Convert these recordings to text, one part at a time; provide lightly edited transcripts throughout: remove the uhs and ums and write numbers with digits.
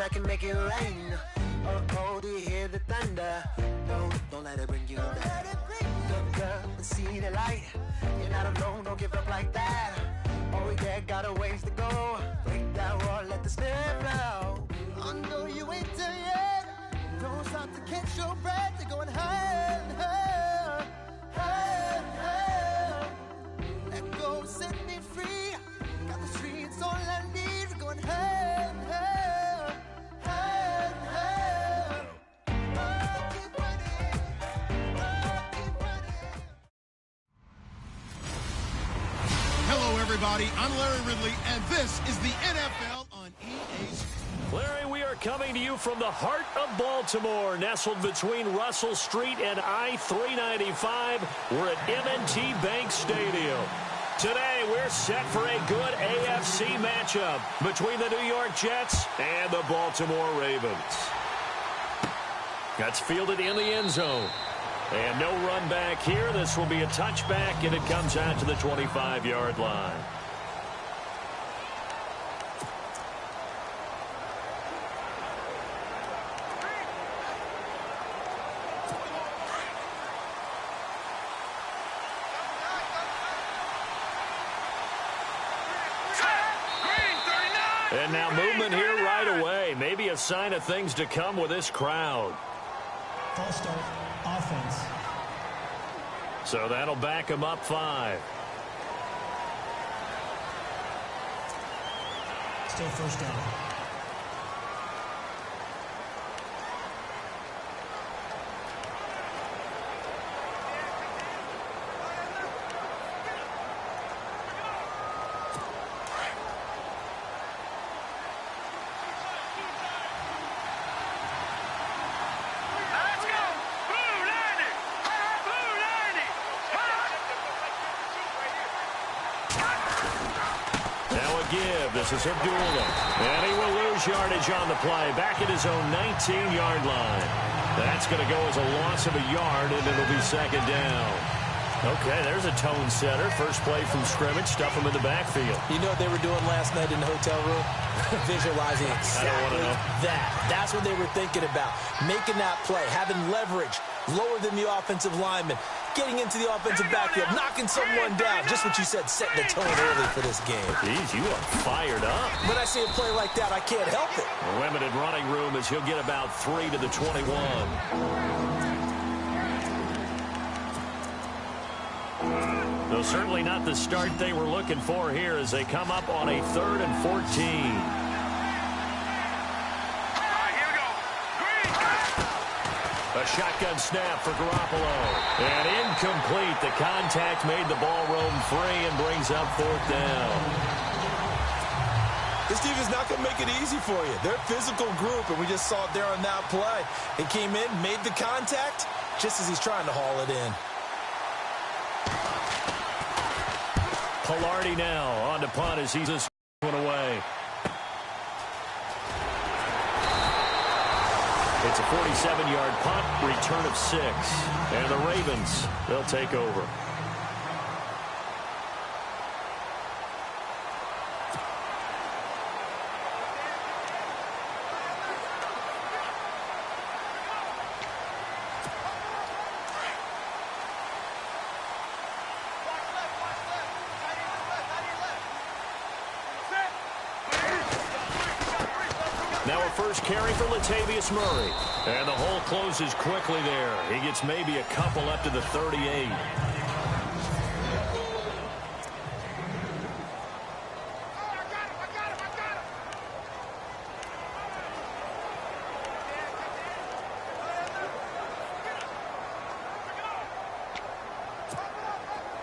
I can make it rain. Oh, do you hear the thunder? Don't let it bring you down. Look up and see the light. You're not alone, don't give up like that. Oh yeah, got a ways to go. Break that wall, let the spirit flow. I know you ain't there yet. Don't stop to catch your breath. You're going higher and higher, higher and higher. Let go, set me free. Got the streets, all I need. We're going higher and higher, higher and higher. Oh, keep running. Oh, keep running. Hello, everybody. I'm Larry Ridley, and this is the NFL on EA Sports. Larry, we are coming to you from the heart of Baltimore, nestled between Russell Street and I-395. We're at M&T Bank Stadium. Today, we're set for a good AFC matchup between the New York Jets and the Baltimore Ravens. That's fielded in the end zone. And no run back here. This will be a touchback, and it comes out to the 25-yard line. And now movement here right away. Maybe a sign of things to come with this crowd. False start, offense. So that'll back him up 5. Still first down. This is Abdullah, and he will lose yardage on the play, back at his own 19-yard line. That's going to go as a loss of a yard, and it'll be second down. Okay, there's a tone setter. First play from scrimmage, stuff him in the backfield. You know what they were doing last night in the hotel room? Visualizing exactly that. That's what they were thinking about. Making that play, having leverage, lower than the offensive lineman, getting into the offensive backfield, knocking someone down. Just what you said, setting the tone early for this game. Jeez, you are fired up. When I see a play like that, I can't help it. A limited running room as he'll get about 3 to the 21. Though certainly not the start they were looking for here as they come up on a 3rd and 14. A shotgun snap for Garoppolo. And incomplete. The contact made the ball roam free and brings up 4th down. This team is not going to make it easy for you. They're a physical group, and we just saw it there on that play. He came in, made the contact, just as he's trying to haul it in. Pilardi now on to punt as he's this one away. It's a 47-yard punt, return of 6. And the Ravens, they'll take over. Now a first carry for Latavius Murray. And the hole closes quickly there. He gets maybe a couple up to the 38.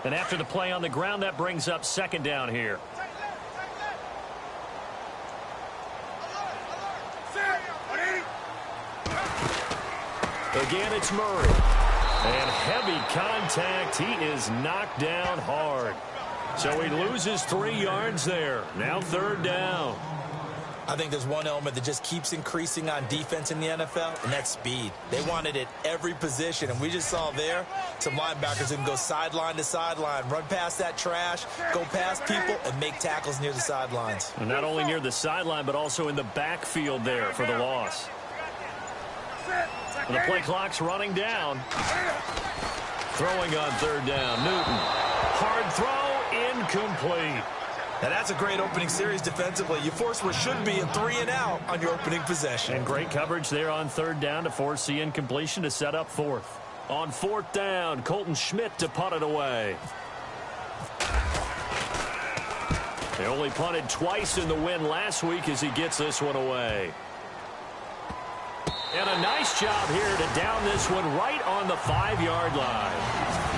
And after the play on the ground, that brings up second down here. Again, it's Murray. And heavy contact. He is knocked down hard. So he loses 3 yards there. Now 3rd down. I think there's one element that just keeps increasing on defense in the NFL, and that's speed. They want it at every position, and we just saw there some linebackers who can go sideline to sideline, run past that trash, go past people, and make tackles near the sidelines. And not only near the sideline, but also in the backfield there for the loss. And the play clock's running down. Throwing on third down, Newton. Hard throw, incomplete. Now, that's a great opening series defensively. You force what should be a 3-and-out on your opening possession. And great coverage there on third down to force the incompletion to set up fourth. On fourth down, Colton Schmidt to punt it away. They only punted twice in the win last week as he gets this one away. And a nice job here to down this one right on the 5-yard line.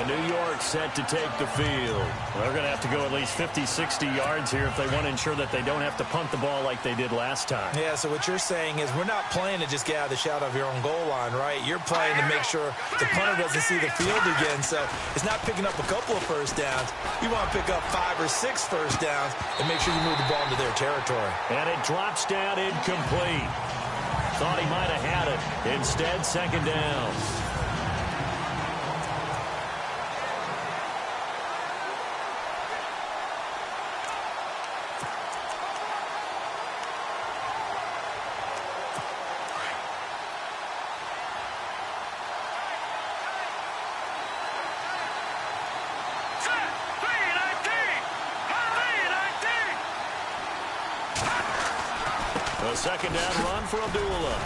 New York set to take the field. They're going to have to go at least 50, 60 yards here if they want to ensure that they don't have to punt the ball like they did last time. Yeah, so what you're saying is we're not playing to just get out of the shadow of your own goal line, right? You're playing to make sure the punter doesn't see the field again. So it's not picking up a couple of first downs. You want to pick up 5 or 6 first downs and make sure you move the ball into their territory. And it drops down incomplete. Thought he might have had it. Instead, second down. A second down run for Abdullah.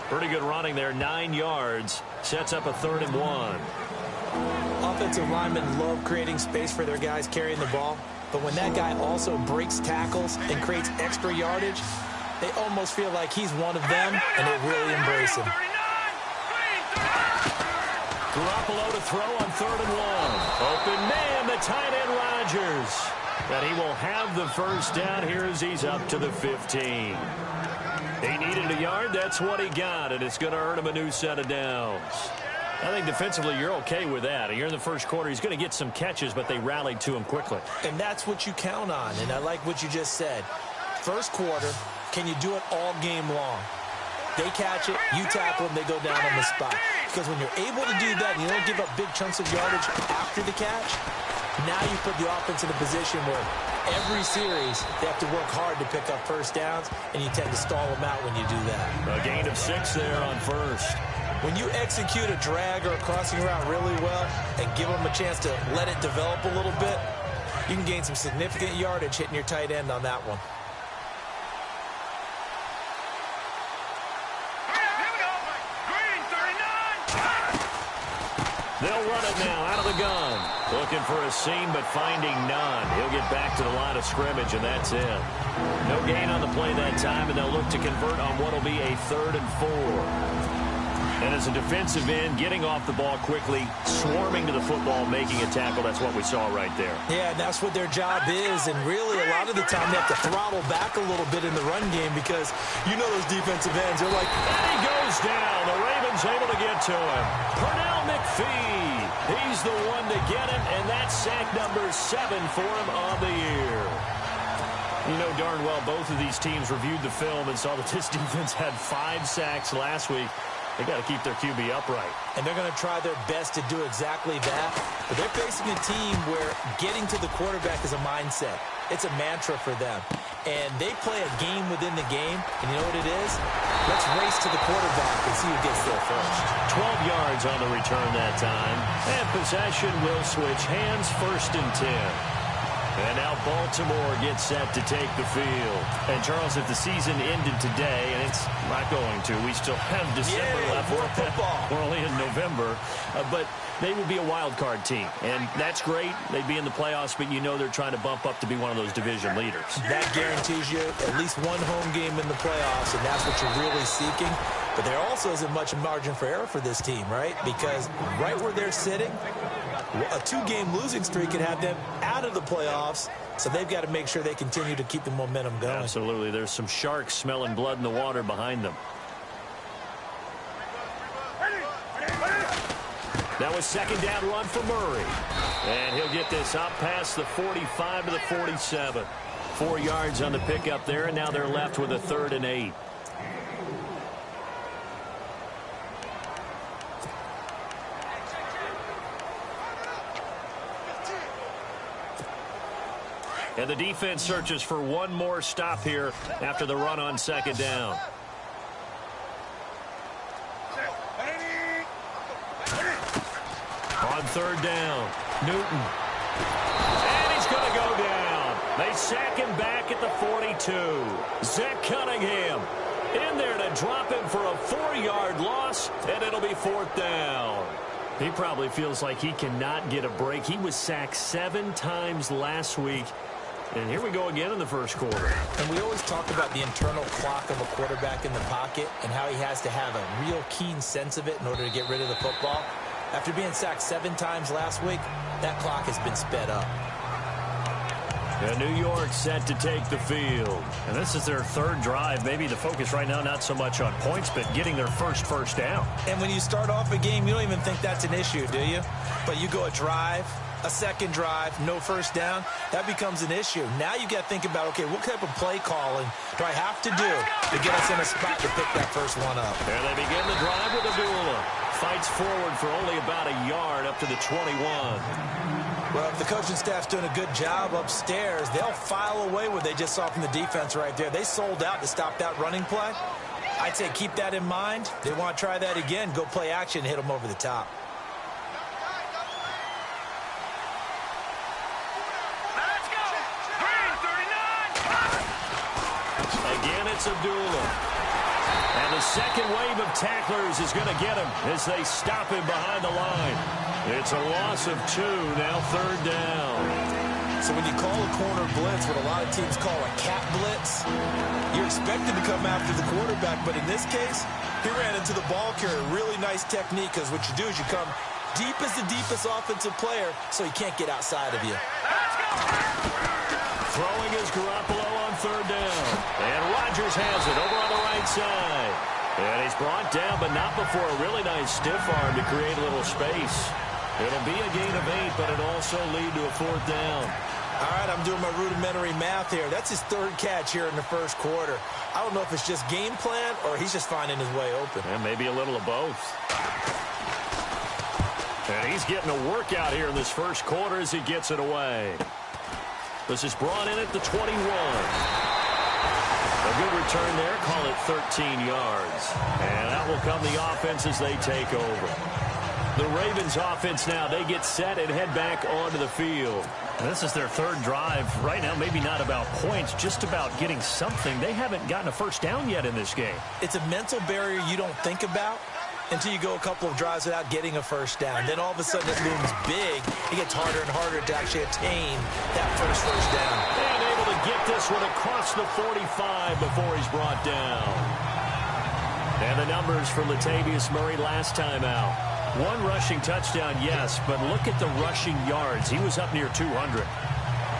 Pretty good running there, 9 yards. Sets up a 3rd and 1. Offensive linemen love creating space for their guys carrying the ball. But when that guy also breaks tackles and creates extra yardage, they almost feel like he's one of them, and they really embrace him. Garoppolo to throw on 3rd and 1. Open man, the tight end Rodgers. And he will have the first down here as he's up to the 15. He needed a yard. That's what he got, and it's going to earn him a new set of downs. I think defensively you're okay with that. Here in the first quarter, he's going to get some catches, but they rallied to him quickly. And that's what you count on, and I like what you just said. First quarter, can you do it all game long? They catch it, you tackle them, they go down on the spot. Because when you're able to do that and you don't give up big chunks of yardage after the catch, now you put the offense in a position where every series they have to work hard to pick up first downs, and you tend to stall them out when you do that. A gain of 6 there on first. When you execute a drag or a crossing route really well and give them a chance to let it develop a little bit, you can gain some significant yardage hitting your tight end on that one. They'll run it now out of the gun. Looking for a seam, but finding none. He'll get back to the line of scrimmage, and that's it. No gain on the play that time, and they'll look to convert on what will be a 3rd and 4. And as a defensive end, getting off the ball quickly, swarming to the football, making a tackle, that's what we saw right there. Yeah, that's what their job is, and really a lot of the time they have to throttle back a little bit in the run game because you know those defensive ends, they're like... And he goes down. The Ravens able to get to him. Pernell McPhee. He's the one to get him, and that's sack number 7 for him on the year. You know darn well both of these teams reviewed the film and saw that this defense had 5 sacks last week. They got to keep their QB upright. And they're going to try their best to do exactly that. But they're facing a team where getting to the quarterback is a mindset. It's a mantra for them. And they play a game within the game. And you know what it is? Let's race to the quarterback and see who gets there first. 12 yards on the return that time. And possession will switch hands, 1st and 10. And now Baltimore gets set to take the field. And, Charles, if the season ended today, and it's not going to, we still have December left. More football. We're only in November. But they would be a wild card team. And that's great. They'd be in the playoffs, but you know they're trying to bump up to be one of those division leaders. That guarantees you at least one home game in the playoffs, and that's what you're really seeking. But there also isn't much margin for error for this team, right? Because right where they're sitting, a 2-game losing streak could have them out of the playoffs, so they've got to make sure they continue to keep the momentum going. Absolutely. There's some sharks smelling blood in the water behind them. Now a second down run for Murray. And he'll get this up past the 45 to the 47. 4 yards on the pickup there, and now they're left with a 3rd and 8. And the defense searches for one more stop here after the run on second down. On 3rd down, Newton. And he's going to go down. They sack him back at the 42. Zach Cunningham in there to drop him for a 4-yard loss, and it'll be 4th down. He probably feels like he cannot get a break. He was sacked 7 times last week. And here we go again in the first quarter. And we always talk about the internal clock of a quarterback in the pocket and how he has to have a real keen sense of it in order to get rid of the football. After being sacked 7 times last week, that clock has been sped up. And New York set to take the field. And this is their 3rd drive. Maybe the focus right now, not so much on points, but getting their first down. And when you start off a game, you don't even think that's an issue, do you? But you go a drive, a second drive, no first down, that becomes an issue. Now you got to think about, okay, what type of play calling do I have to do to get us in a spot to pick that first one up? And they begin the drive with Abdullah. Fights forward for only about a yard up to the 21. Well, if the coaching staff's doing a good job upstairs, they'll file away what they just saw from the defense right there. They sold out to stop that running play. I'd say keep that in mind. They want to try that again, go play action, hit them over the top. Again, it's Abdullah. And the second wave of tacklers is going to get him as they stop him behind the line. It's a loss of 2, now 3rd down. So when you call a corner blitz, what a lot of teams call a cat blitz, you're expected to come after the quarterback. But in this case, he ran into the ball carrier. Really nice technique, because what you do is you come deep as the deepest offensive player so he can't get outside of you. Throwing is Garoppolo on 3rd down. And Rodgers has it over on the right side. And he's brought down, but not before a really nice stiff arm to create a little space. It'll be a gain of 8, but it'll also lead to a 4th down. All right, I'm doing my rudimentary math here. That's his 3rd catch here in the first quarter. I don't know if it's just game plan or he's just finding his way open. And maybe a little of both. And he's getting a workout here in this first quarter as he gets it away. This is brought in at the 21. A good return there. Call it 13 yards. And out will come the offense as they take over. The Ravens offense now, they get set and head back onto the field. And this is their 3rd drive. Right now, maybe not about points, just about getting something. They haven't gotten a first down yet in this game. It's a mental barrier you don't think about until you go a couple of drives without getting a first down. Then all of a sudden it looms big. It gets harder and harder to actually attain that first down. And able to get this one across the 45 before he's brought down. And the numbers for Latavius Murray last time out. 1 rushing touchdown, yes, but look at the rushing yards. He was up near 200.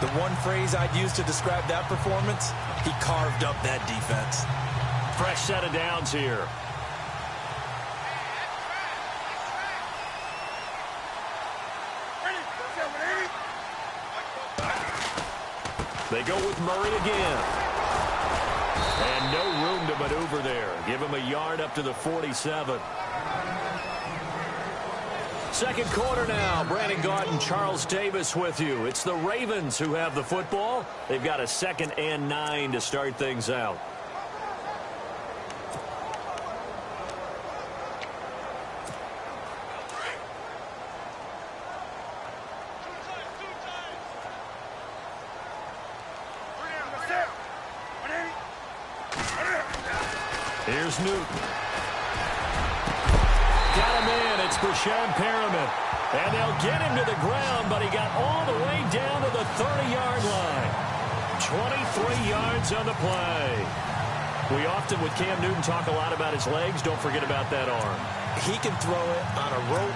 The one phrase I'd use to describe that performance, he carved up that defense. Fresh set of downs here. They go with Murray again. And no room to maneuver there. Give him a yard up to the 47. Second quarter now. Brandon Gaudin and Charles Davis with you. It's the Ravens who have the football. They've got a 2nd and 9 to start things out. Here's Newton. Got him in. It's Brashad Perriman. And they'll get him to the ground, but he got all the way down to the 30-yard line. 23 yards on the play. We often, with Cam Newton, talk a lot about his legs. Don't forget about that arm. He can throw it on a rope.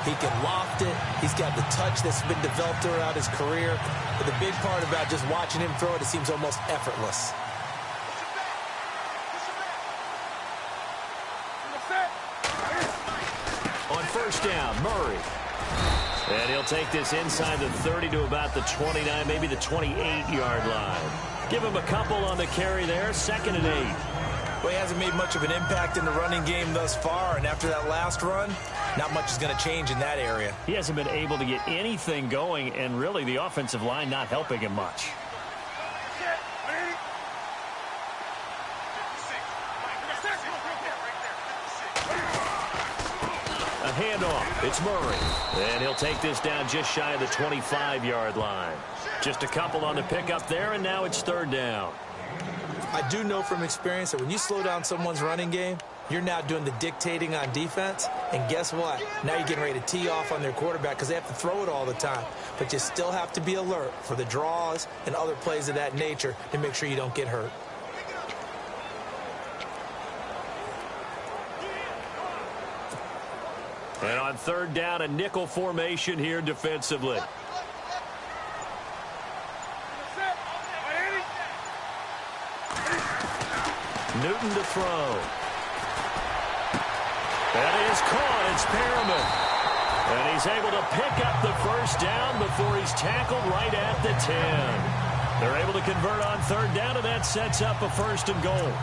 He can loft it. He's got the touch that's been developed throughout his career. But the big part about just watching him throw it, it seems almost effortless. first down. Murray. And he'll take this inside the 30 to about the 29, maybe the 28-yard line. Give him a couple on the carry there. 2nd and 8. Well, he hasn't made much of an impact in the running game thus far, and after that last run, not much is going to change in that area. He hasn't been able to get anything going, and really the offensive line not helping him much. A handoff. It's Murray. And he'll take this down just shy of the 25-yard line. Just a couple on the pickup there, and now it's 3rd down. I do know from experience that when you slow down someone's running game, you're now doing the dictating on defense. And guess what? Now you're getting ready to tee off on their quarterback because they have to throw it all the time. But you still have to be alert for the draws and other plays of that nature to make sure you don't get hurt. And on 3rd down, a nickel formation here defensively. Newton to throw. That is caught. It's Perriman. And he's able to pick up the first down before he's tackled right at the 10. They're able to convert on 3rd down, and that sets up a 1st and goal.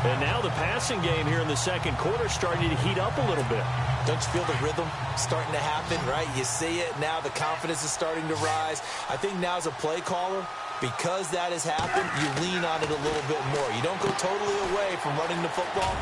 And now the passing game here in the 2nd quarter is starting to heat up a little bit. Don't you feel the rhythm starting to happen, right? You see it. Now the confidence is starting to rise. I think now as a play caller, because that has happened, you lean on it a little bit more. You don't go totally away from running the football,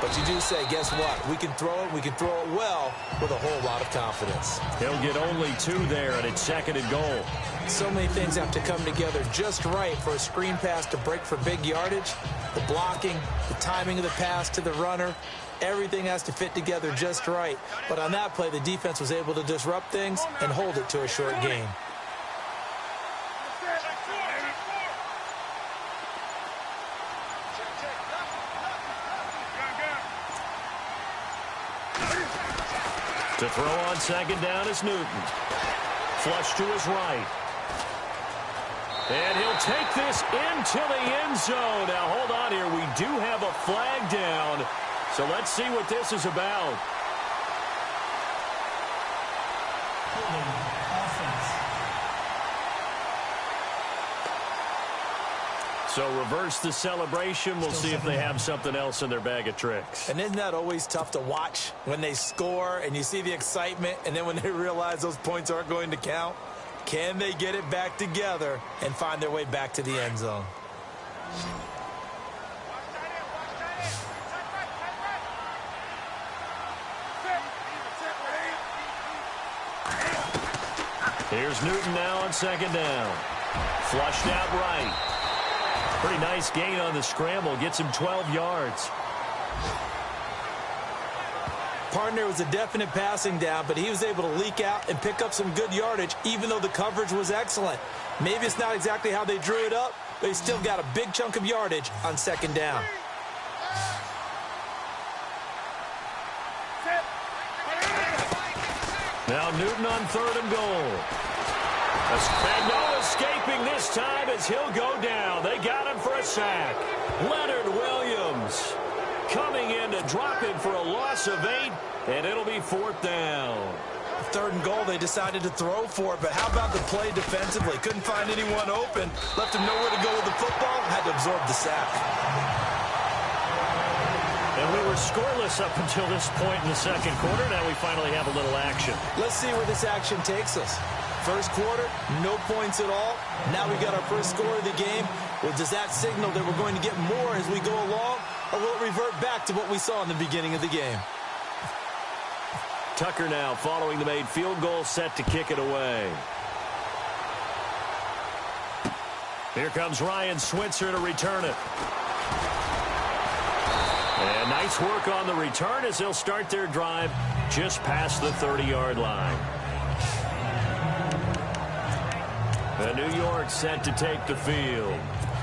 but you do say, guess what? We can throw it. We can throw it well with a whole lot of confidence. He'll get only 2 there, and it's 2nd and goal. So many things have to come together just right for a screen pass to break for big yardage. The blocking, the timing of the pass to the runner, everything has to fit together just right. But on that play, the defense was able to disrupt things and hold it to a short gain. To throw on 2nd down is Newton. Flush to his right. And he'll take this into the end zone. Now, hold on here. We do have a flag down. So let's see what this is about. So reverse the celebration. We'll see if they have something else in their bag of tricks. And isn't that always tough to watch when they score and you see the excitement, and then when they realize those points aren't going to count? Can they get it back together and find their way back to the end zone? Here's Newton now on 2nd down. Flushed out right. Pretty nice gain on the scramble. Gets him 12 yards. Partner was a definite passing down, but he was able to leak out and pick up some good yardage, even though the coverage was excellent. Maybe it's not exactly how they drew it up, but he still got a big chunk of yardage on 2nd down. Now Newton on 3rd and goal. And no escaping this time as he'll go down. They got him for a sack. Leonard Williams coming in to drop him for a loss of 8, and it'll be 4th down. 3rd and goal, they decided to throw for it, but how about the play defensively? Couldn't find anyone open, left him nowhere to go with the football, had to absorb the sack. And we were scoreless up until this point in the 2nd quarter. Now we finally have a little action. Let's see where this action takes us. 1st quarter, no points at all. Now we got our first score of the game. Well, does that signal that we're going to get more as we go along, or will it revert back to what we saw in the beginning of the game? Tucker now following the made field goal, set to kick it away. Here comes Ryan Switzer to return it. And nice work on the return as they'll start their drive just past the 30-yard line. The New York set to take the field.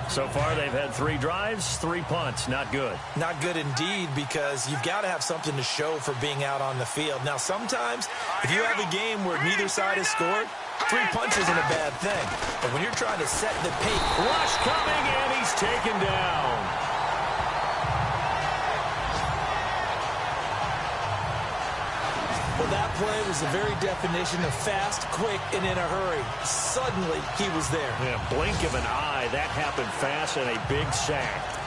So far, they've had 3 drives, 3 punts. Not good. Not good indeed, because you've got to have something to show for being out on the field. Now, sometimes, if you have a game where neither side has scored, 3 punts isn't a bad thing. But when you're trying to set the pace. Rush coming, and he's taken down. Well, that play was the very definition of fast, quick, and in a hurry. Suddenly, he was there. Yeah, blink of an eye. That happened fast and a big sack.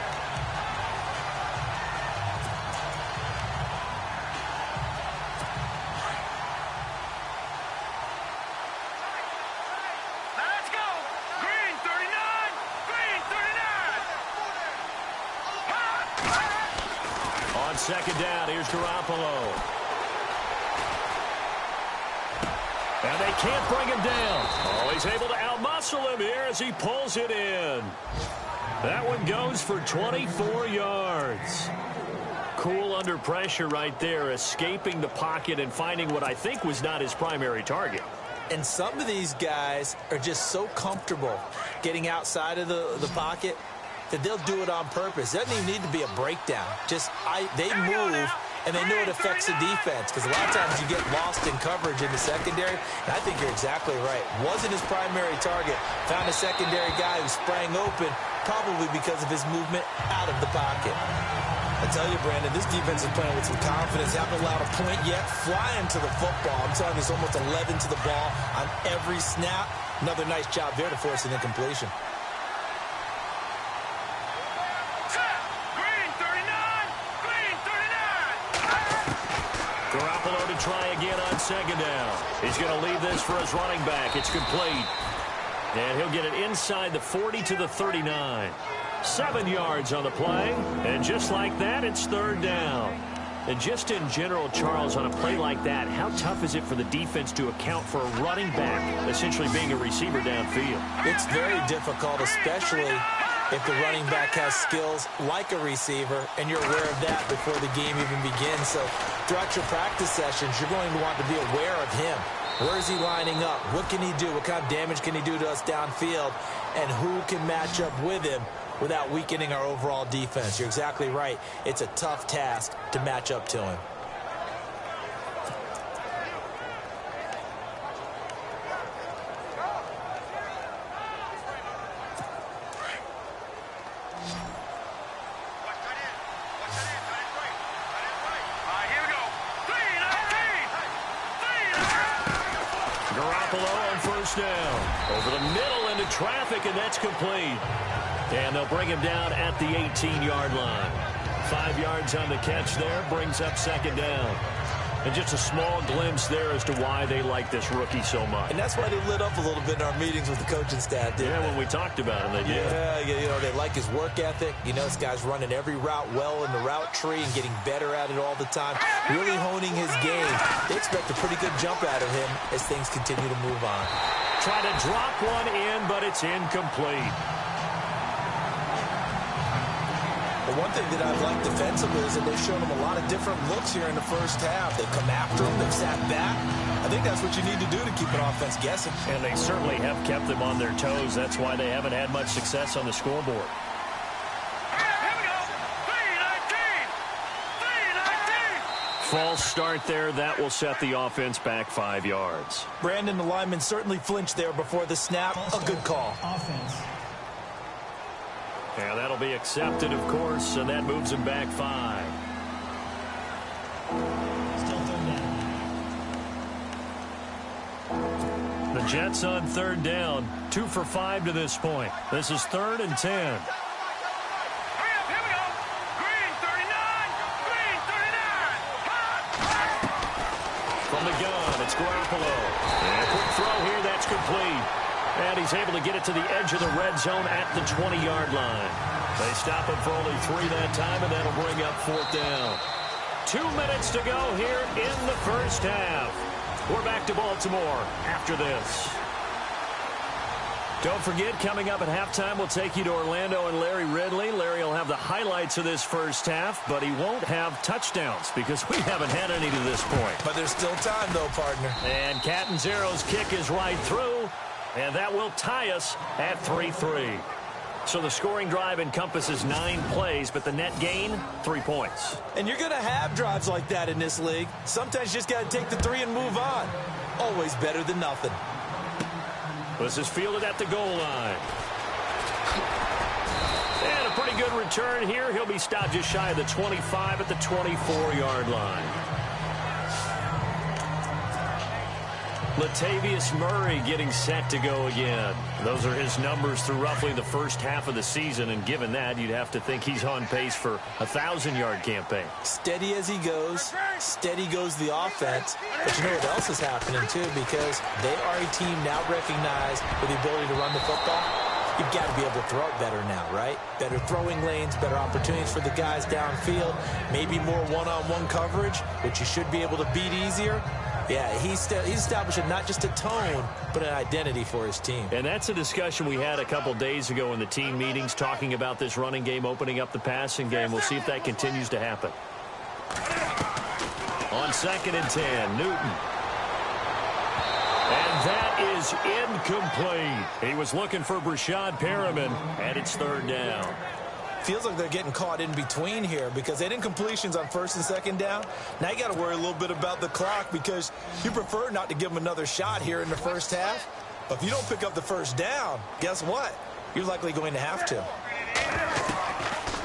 Second down, here's Garoppolo. And they can't bring him down. Oh, he's able to outmuscle him here as he pulls it in. That one goes for 24 yards. Cool under pressure right there, escaping the pocket and finding what I think was not his primary target. And some of these guys are just so comfortable getting outside of the pocket that they'll do it on purpose. It doesn't even need to be a breakdown. Just they move, and they know it affects the defense, because a lot of times you get lost in coverage in the secondary, and I think you're exactly right. Wasn't his primary target. Found a secondary guy who sprang open, probably because of his movement out of the pocket. I tell you, Brandon, this defense is playing with some confidence. Haven't allowed a point yet. Flying to the football. I'm telling you, it's almost 11 to the ball on every snap. Another nice job there to force an incompletion. Garoppolo to try again on second down. He's going to leave this for his running back. It's complete. And he'll get it inside the 40 to the 39. 7 yards on the play. And just like that, it's third down. And just in general, Charles, on a play like that, how tough is it for the defense to account for a running back essentially being a receiver downfield? It's very difficult, especially if the running back has skills like a receiver, and you're aware of that before the game even begins. So throughout your practice sessions, you're going to want to be aware of him. Where is he lining up? What can he do? What kind of damage can he do to us downfield? And who can match up with him without weakening our overall defense? You're exactly right. It's a tough task to match up to him. Down over the middle into traffic, and that's complete. And they'll bring him down at the 18-yard line. 5 yards on the catch there, brings up second down. And just a small glimpse there as to why they like this rookie so much. And that's why they lit up a little bit in our meetings with the coaching staff, didn't they? When we talked about him, they did. Yeah, you know, they like his work ethic. You know, this guy's running every route well in the route tree and getting better at it all the time, really honing his game. They expect a pretty good jump out of him as things continue to move on. Try to drop one in, but it's incomplete. Well, one thing that I've liked defensively is that they've shown him a lot of different looks here in the first half. They've come after him. They've sat back. I think that's what you need to do to keep an offense guessing. And they certainly have kept them on their toes. That's why they haven't had much success on the scoreboard. False start there. That will set the offense back 5 yards. Brandon, the lineman certainly flinched there before the snap. A good call. Offense. Yeah, that'll be accepted, of course, and that moves him back 5. Still third down. The Jets on third down. 2 for 5 to this point. This is 3rd and 10. From the gun, it's Garoppolo. And a quick throw here, that's complete. And he's able to get it to the edge of the red zone at the 20-yard line. They stop him for only 3 that time, and that'll bring up 4th down. 2 minutes to go here in the first half. We're back to Baltimore after this. Don't forget, coming up at halftime, we'll take you to Orlando and Larry Ridley. Larry will have the highlights of this first half, but he won't have touchdowns because we haven't had any to this point. But there's still time, though, partner. And Catanzaro's kick is right through, and that will tie us at 3-3. So the scoring drive encompasses 9 plays, but the net gain, 3 points. And you're going to have drives like that in this league. Sometimes you just got to take the 3 and move on. Always better than nothing. This is fielded at the goal line. And a pretty good return here. He'll be stopped just shy of the 25 at the 24-yard line. Latavius Murray getting set to go again. Those are his numbers through roughly the first half of the season, and given that, you'd have to think he's on pace for a 1,000-yard campaign. Steady as he goes, steady goes the offense. But you know what else is happening, too, because they are a team now recognized with the ability to run the football. You've got to be able to throw it better now, right? Better throwing lanes, better opportunities for the guys downfield, maybe more one-on-one coverage, which you should be able to beat easier. Yeah, he's establishing not just a tone, but an identity for his team. And that's a discussion we had a couple days ago in the team meetings, talking about this running game, opening up the passing game. We'll see if that continues to happen. On 2nd and 10, Newton. And that is incomplete. He was looking for Brashad Perriman, and it's 3rd down. Feels like they're getting caught in between here because they did incompletions on 1st and 2nd down. Now you got to worry a little bit about the clock because you prefer not to give them another shot here in the first half. But if you don't pick up the 1st down, guess what? You're likely going to have to.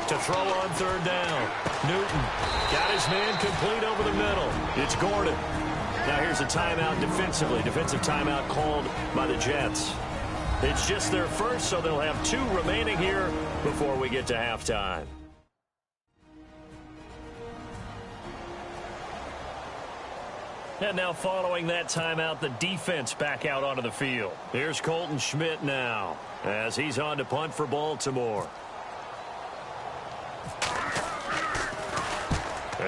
To throw on 3rd down, Newton got his man complete over the middle. It's Gordon. Now here's a timeout defensively. Defensive timeout called by the Jets. It's just their first, so they'll have 2 remaining here before we get to halftime. And now following that timeout, the defense back out onto the field. Here's Colton Schmidt now as he's on to punt for Baltimore.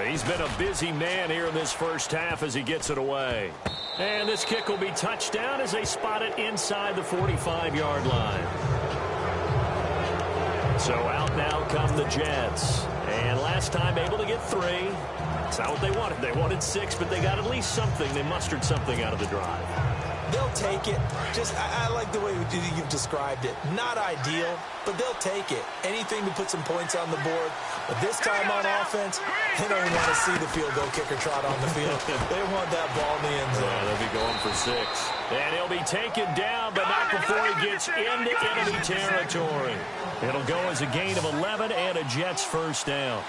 He's been a busy man here in this first half as he gets it away. And this kick will be touchdown as they spot it inside the 45-yard line. So out now come the Jets. And last time able to get 3. That's not what they wanted. They wanted 6, but they got at least something. They mustered something out of the drive. They'll take it. I like the way you've described it. Not ideal, but they'll take it. Anything to put some points on the board. But this time on offense, they don't want to see the field goal kicker trot on the field. They want that ball in the end zone. Yeah, they'll be going for 6. And he'll be taken down, but not before he gets into enemy territory. It'll go as a gain of 11 and a Jets 1st down.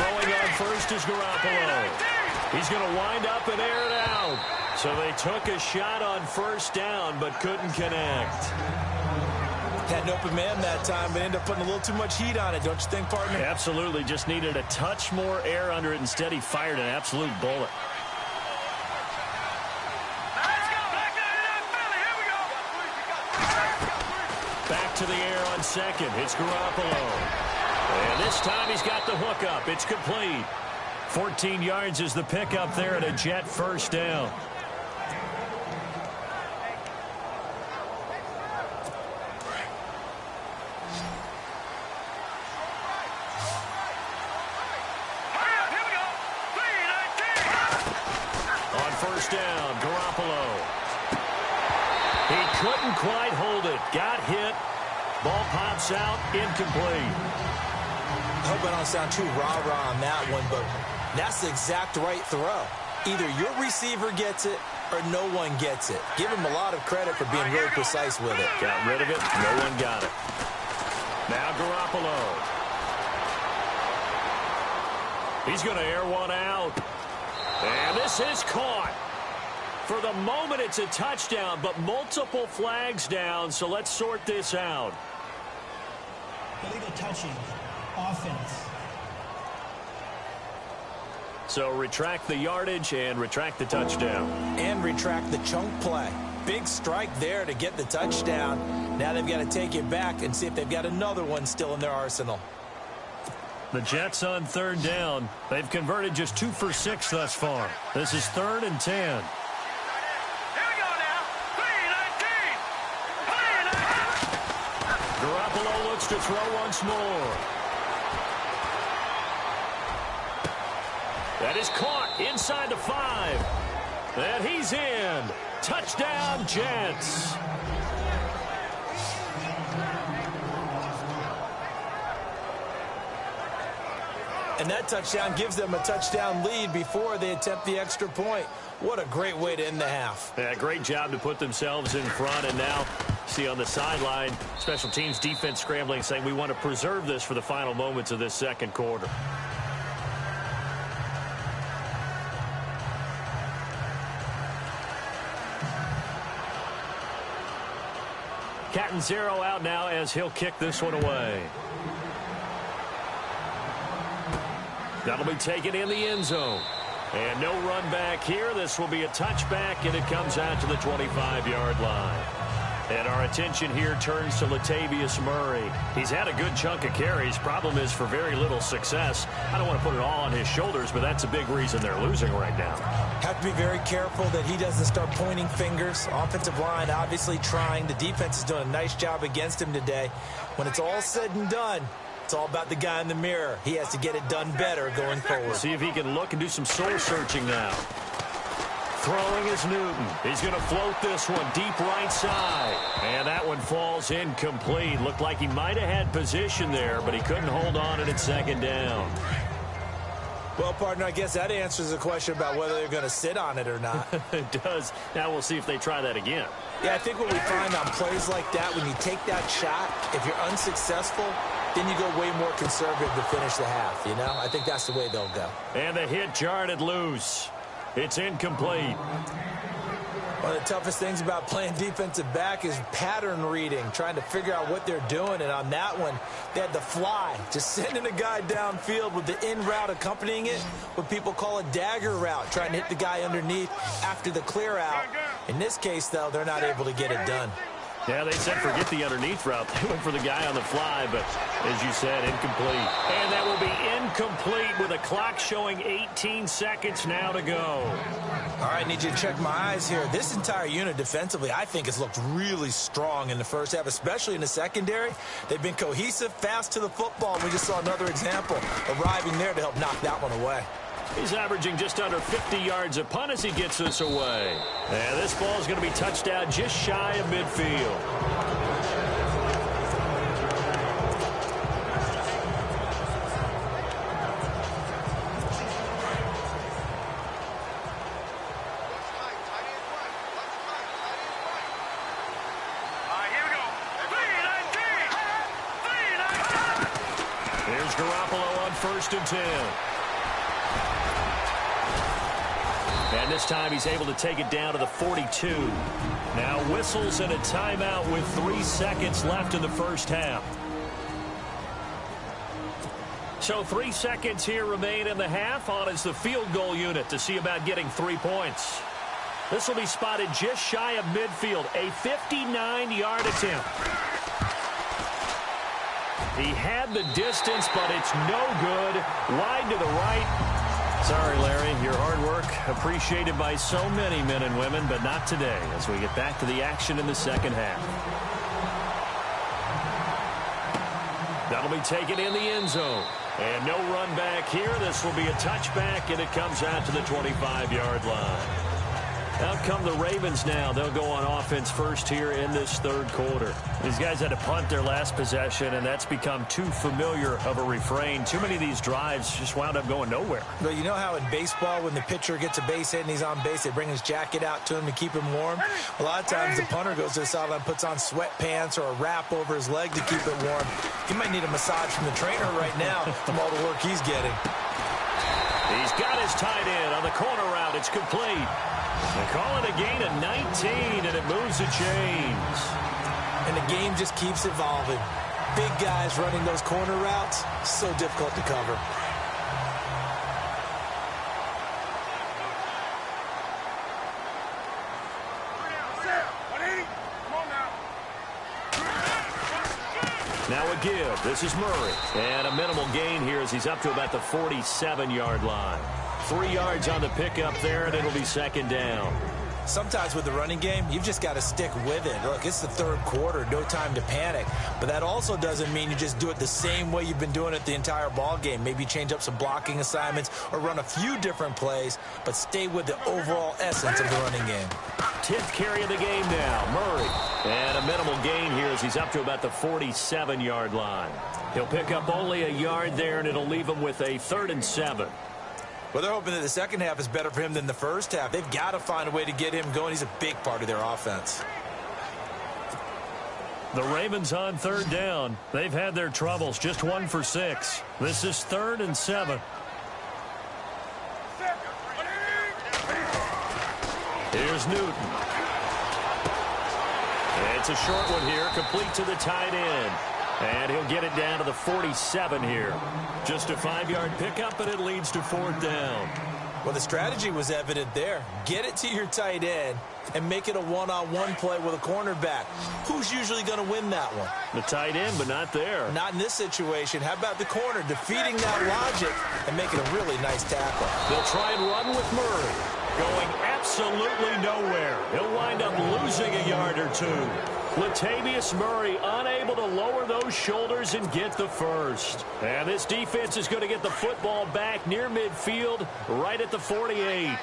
Throwing on 1st is Garoppolo. He's going to wind up and air it out. So they took a shot on 1st down, but couldn't connect. Had an open man that time, but ended up putting a little too much heat on it, don't you think, partner? Absolutely. Just needed a touch more air under it. Instead, he fired an absolute bullet. Back to the air on 2nd. It's Garoppolo. And this time he's got the hook up. It's complete. 14 yards is the pickup there at a Jet 1st down. On 1st down, Garoppolo. He couldn't quite hold it. Got hit. Ball pops out. Incomplete. I hope I don't sound too rah-rah on that one, but that's the exact right throw. Either your receiver gets it or no one gets it. Give him a lot of credit for being really precise with it. Got rid of it. No one got it. Now Garoppolo. He's going to air one out. And this is caught. For the moment, it's a touchdown, but multiple flags down, so let's sort this out. Illegal touching. Offense. So retract the yardage and retract the touchdown. And retract the chunk play. Big strike there to get the touchdown. Now they've got to take it back and see if they've got another one still in their arsenal. The Jets on 3rd down. They've converted just 2 for 6 thus far. This is 3rd and 10. Garoppolo looks to throw once more. That is caught inside the 5. And he's in. Touchdown, Jets. And that touchdown gives them a touchdown lead before they attempt the extra point. What a great way to end the half. Yeah, great job to put themselves in front. And now, see on the sideline, special teams defense scrambling, saying we want to preserve this for the final moments of this 2nd quarter. Cat and zero out now as he'll kick this one away. That'll be taken in the end zone. And no run back here. This will be a touchback, and it comes out to the 25-yard line. And our attention here turns to Latavius Murray. He's had a good chunk of carries. Problem is for very little success. I don't want to put it all on his shoulders, but that's a big reason they're losing right now. Have to be very careful that he doesn't start pointing fingers. Offensive line obviously trying. The defense is doing a nice job against him today. When it's all said and done, it's all about the guy in the mirror. He has to get it done better going forward. See if he can look and do some soul searching now. Throwing is Newton. He's going to float this one deep right side. And that one falls incomplete. Looked like he might have had position there, but he couldn't hold on it at second down. Well, partner, I guess that answers the question about whether they're going to sit on it or not. It does. Now we'll see if they try that again. Yeah, I think what we find on plays like that, when you take that shot, if you're unsuccessful, then you go way more conservative to finish the half, you know? I think that's the way they'll go. And the hit jarred it loose. It's incomplete. One of the toughest things about playing defensive back is pattern reading, trying to figure out what they're doing. And on that one, they had the fly, just sending a guy downfield with the in route accompanying it, what people call a dagger route, trying to hit the guy underneath after the clear out. In this case, though, they're not able to get it done. Yeah, they said forget the underneath route. They went for the guy on the fly, but as you said, incomplete. And that will be incomplete with a clock showing 18 seconds now to go. All right, need you to check my eyes here. This entire unit defensively, I think, has looked really strong in the first half, especially in the secondary. They've been cohesive, fast to the football. We just saw another example arriving there to help knock that one away. He's averaging just under 50 yards a punt as he gets this away. And this ball is going to be touched out just shy of midfield. Here's Garoppolo on 1st and 10. And this time he's able to take it down to the 42. Now whistles and a timeout with 3 seconds left in the first half. So 3 seconds here remain in the half. On is the field goal unit to see about getting 3 points. This will be spotted just shy of midfield. A 59-yard attempt. He had the distance, but it's no good. Wide to the right. Sorry, Larry, your hard work appreciated by so many men and women, but not today as we get back to the action in the second half. That'll be taken in the end zone. And no run back here. This will be a touchback, and it comes out to the 25-yard line. Out come the Ravens now. They'll go on offense first here in this third quarter. These guys had to punt their last possession, and that's become too familiar of a refrain. Too many of these drives just wound up going nowhere. But you know how in baseball, when the pitcher gets a base hit and he's on base, they bring his jacket out to him to keep him warm? A lot of times the punter goes to the sideline, puts on sweatpants or a wrap over his leg to keep it warm. He might need a massage from the trainer right now from all the work he's getting. He's got his tight end on the corner route. It's complete. They call it a gain of 19, and it moves the chains. And the game just keeps evolving. Big guys running those corner routes, so difficult to cover. Now a give. This is Murray. And a minimal gain here as he's up to about the 47-yard line. 3 yards on the pickup there, and it'll be second down. Sometimes with the running game, you've just got to stick with it. Look, it's the third quarter, no time to panic. But that also doesn't mean you just do it the same way you've been doing it the entire ball game. Maybe change up some blocking assignments or run a few different plays, but stay with the overall essence of the running game. 10th carry of the game now, Murray. And a minimal gain here as he's up to about the 47-yard line. He'll pick up only a yard there, and it'll leave him with a 3rd and 7. Well, they're hoping that the second half is better for him than the first half. They've got to find a way to get him going. He's a big part of their offense. The Ravens on 3rd down. They've had their troubles, just 1 for 6. This is 3rd and 7. Here's Newton. It's a short one here, complete to the tight end. And he'll get it down to the 47 here. Just a 5-yard pickup, and it leads to 4th down. Well, the strategy was evident there. Get it to your tight end and make it a one-on-one play with a cornerback. Who's usually going to win that one? The tight end, but not there. Not in this situation. How about the corner defeating that logic and making a really nice tackle? They'll try and run with Murray. Going absolutely nowhere. He'll wind up losing a yard or two. Latavius Murray unable to lower those shoulders and get the first. And this defense is going to get the football back near midfield, right at the 48.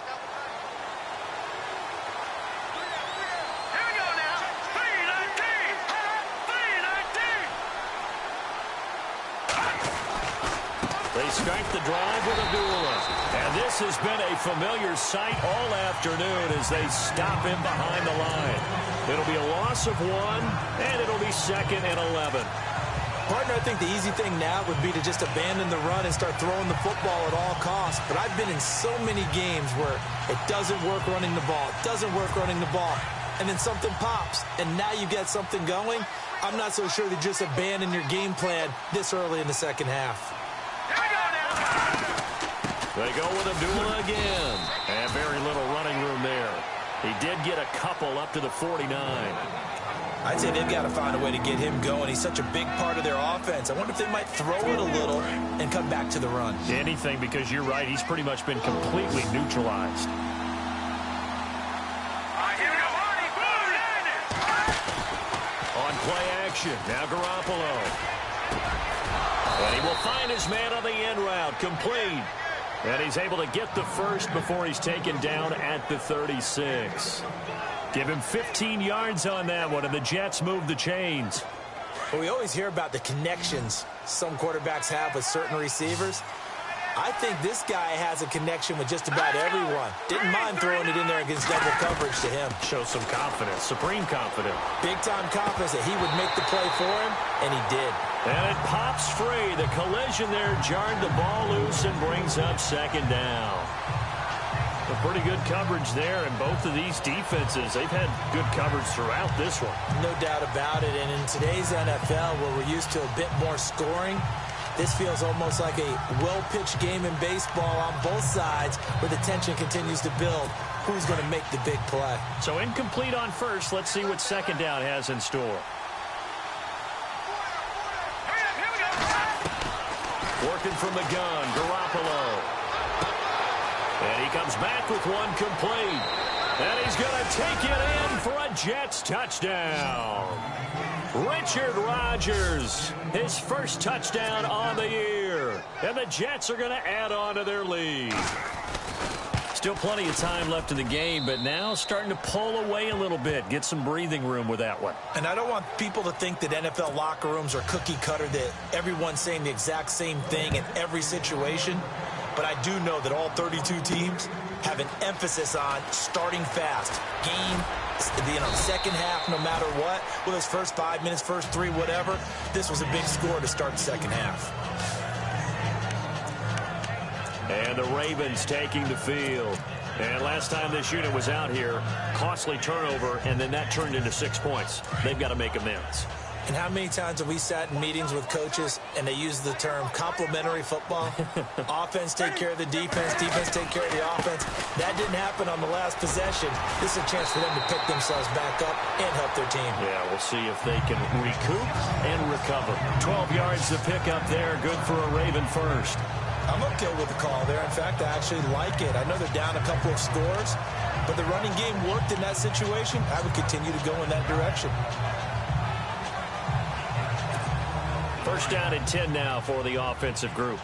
They start the drive with Abdullah. And this has been a familiar sight all afternoon as they stop him behind the line. It'll be a loss of 1, and it'll be 2nd and 11. Partner, I think the easy thing now would be to just abandon the run and start throwing the football at all costs. But I've been in so many games where it doesn't work running the ball. It doesn't work running the ball. And then something pops, and now you get something going. I'm not so sure to just abandon your game plan this early in the second half. They go with Abdullah again. And very little running room there. He did get a couple up to the 49. I'd say they've got to find a way to get him going. He's such a big part of their offense. I wonder if they might throw it a little and come back to the run. Anything, because you're right. He's pretty much been completely neutralized. On play action, now Garoppolo. And he will find his man on the end route, complete. And he's able to get the first before he's taken down at the 36. Give him 15 yards on that one, and the Jets move the chains. Well, we always hear about the connections some quarterbacks have with certain receivers. I think this guy has a connection with just about everyone. Didn't mind throwing it in there against double coverage to him. Shows some confidence, supreme confidence. Big-time confidence that he would make the play for him, and he did. And it pops free. The collision there jarred the ball loose and brings up 2nd down. A pretty good coverage there, and both of these defenses, they've had good coverage throughout this one. No doubt about it, and in today's NFL, where we're used to a bit more scoring, this feels almost like a well-pitched game in baseball on both sides where the tension continues to build. Who's going to make the big play? So incomplete on first. Let's see what 2nd down has in store. Working from the gun, Garoppolo. And he comes back with one complete. And he's going to take it in for a Jets touchdown. Richard Rodgers, his first touchdown on the year. And the Jets are going to add on to their lead. Still plenty of time left in the game, but now starting to pull away a little bit. Get some breathing room with that one. And I don't want people to think that NFL locker rooms are cookie cutter, that everyone's saying the exact same thing in every situation. But I do know that all 32 teams have an emphasis on starting fast. Second half, no matter what, whether it's first 5 minutes, first 3, whatever, this was a big score to start the second half. And the Ravens taking the field. And last time this unit was out here, costly turnover, and then that turned into 6 points. They've got to make amends. And how many times have we sat in meetings with coaches and they use the term complementary football? Offense take care of the defense, defense take care of the offense. That didn't happen on the last possession. This is a chance for them to pick themselves back up and help their team. Yeah, we'll see if they can recoup and recover. 12 yards to pick up there. Good for a Raven first. I'm okay with the call there. In fact, I actually like it. I know they're down a couple of scores, but the running game worked in that situation. I would continue to go in that direction. First down and 10 now for the offensive group.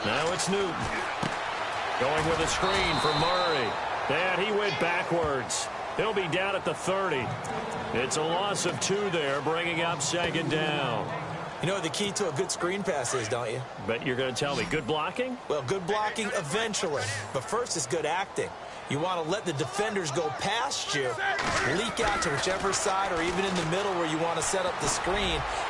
Now it's Newton. Going with a screen for Murray. And he went backwards. He'll be down at the 30. It's a loss of 2 there, bringing up 2nd down. You know what the key to a good screen pass is, don't you? Bet you're going to tell me good blocking? Well, good blocking eventually. But first is good acting. You want to let the defenders go past you, leak out to whichever side or even in the middle where you want to set up the screen,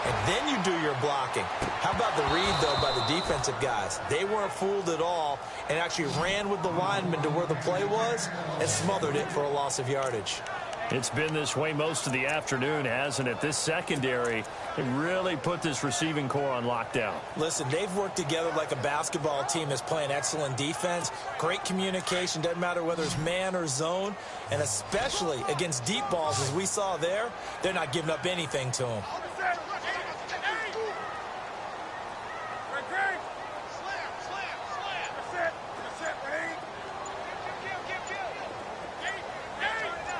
and then you do your blocking. How about the read, though, by the defensive guys? They weren't fooled at all and actually ran with the lineman to where the play was and smothered it for a loss of yardage. It's been this way most of the afternoon, hasn't it? This secondary, it really put this receiving core on lockdown. Listen, they've worked together like a basketball team that's playing excellent defense. Great communication, doesn't matter whether it's man or zone. And especially against deep balls, as we saw there, they're not giving up anything to them.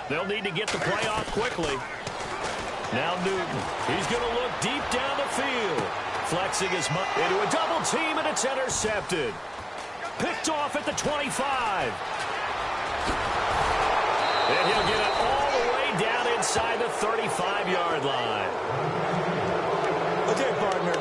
They'll need to get the play off quickly. Now Newton. He's going to look deep down the field. Flexing his into a double team, and it's intercepted. Picked off at the 25. And he'll get it all the way down inside the 35-yard line. Okay, partner.